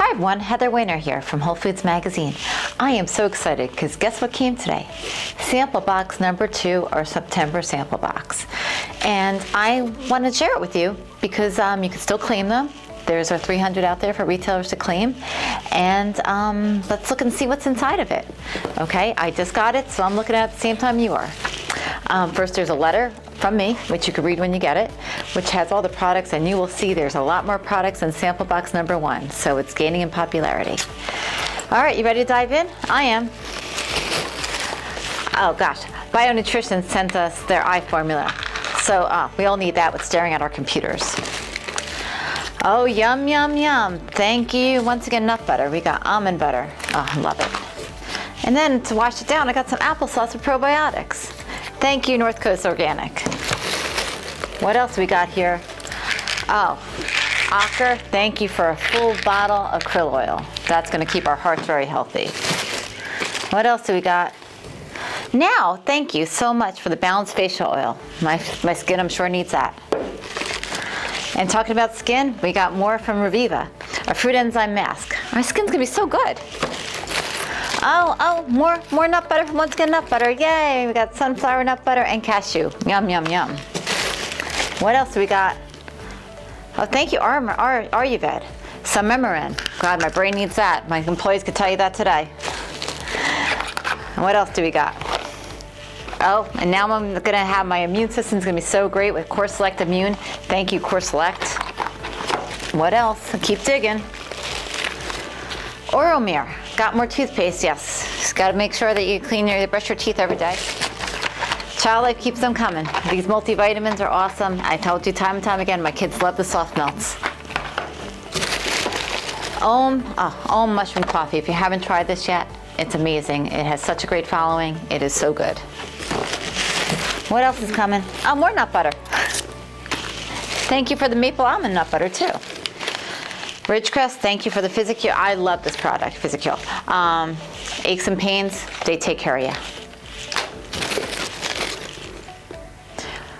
Hi everyone, Heather Weiner here from Whole Foods Magazine. I am so excited because guess what came today? Sample box number 2, our September sample box. And I want to share it with you because you can still claim them. There's our 300 out there for retailers to claim. And let's look and see what's inside of it. Okay, I just got it, so I'm looking at it at the same time you are. First, there's a letter from me, which you can read when you get it, which has all the products, and you will see there's a lot more products in sample box number 1, so it's gaining in popularity. All right, you ready to dive in? I am. Oh gosh, BioNutrition sent us their eye formula, so we all need that with staring at our computers. Oh, yum, yum, yum. Thank you. Once again, nut butter. We got almond butter. Oh, I love it. And then to wash it down, I got some applesauce with probiotics. Thank you, North Coast Organic. What else we got here? Oh, Aker, thank you for a full bottle of krill oil. That's going to keep our hearts very healthy. What else do we got? Now, thank you so much for the Balanced Facial Oil. My skin, I'm sure, needs that. And talking about skin, we got more from Reviva, a fruit enzyme mask. Our skin's going to be so good. Oh, more nut butter from Once Again Nut Butter. Yay, we got sunflower nut butter and cashew. Yum, yum, yum. What else do we got? Oh, thank you, Ayurved. Some Memorin. God, my brain needs that. My employees could tell you that today. And what else do we got? Oh, and now I'm going to have my immune system's going to be so great with Core Select Immune. Thank you, Core Select. What else? Keep digging. Oromir. Got more toothpaste, yes. Just got to make sure that you brush your teeth every day. Child Life keeps them coming. These multivitamins are awesome. I told you time and time again, my kids love the soft melts. Om Mushroom Coffee. If you haven't tried this yet, it's amazing. It has such a great following. It is so good. What else is coming? Oh, more nut butter. Thank you for the maple almond nut butter too. Ridgecrest, thank you for the Physicure. I love this product, Physicure. Aches and pains, they take care of you.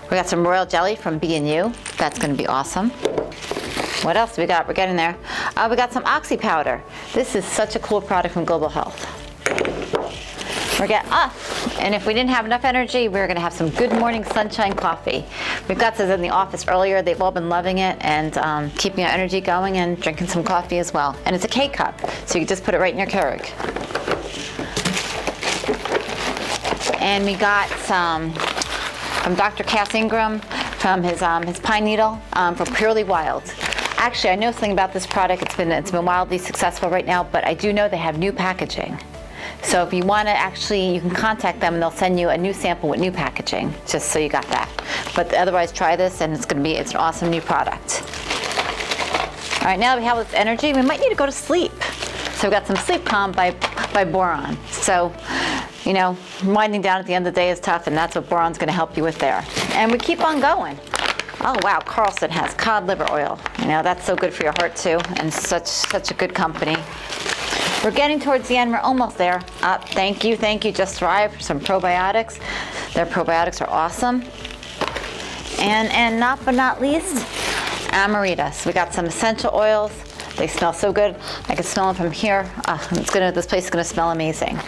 We got some royal jelly from B&U. That's going to be awesome. What else do we got? We're getting there. We got some Oxy powder. This is such a cool product from Global Health. And if we didn't have enough energy, we're going to have some Good Morning Sunshine coffee. We've got this in the office earlier. They've all been loving it and keeping our energy going and drinking some coffee as well. And it's a K-cup, so you can just put it right in your Keurig. And we got some from Dr. Cass Ingram from his Pine Needle from Purely Wild. Actually, I know something about this product. It's been wildly successful right now, but I do know they have new packaging. So if you want to you can contact them and they'll send you a new sample with new packaging, just so you got that. But otherwise, try this and it's an awesome new product. All right, now that we have this energy, we might need to go to sleep. So we've got some Sleep Calm by Boron. So, winding down at the end of the day is tough, and that's what Boron's going to help you with there. And we keep on going. Oh wow, Carlson has cod liver oil. That's so good for your heart too, and such a good company. We're getting towards the end. We're almost there. Thank you, Just Thrive for some probiotics. Their probiotics are awesome. And not but not least, Amaritas. We got some essential oils. They smell so good. I can smell them from here. This place is gonna smell amazing.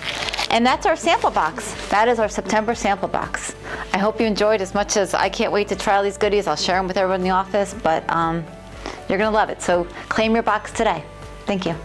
And that's our sample box. That is our September sample box. I hope you enjoyed as much as I can't wait to try all these goodies. I'll share them with everyone in the office, but you're gonna love it. So claim your box today. Thank you.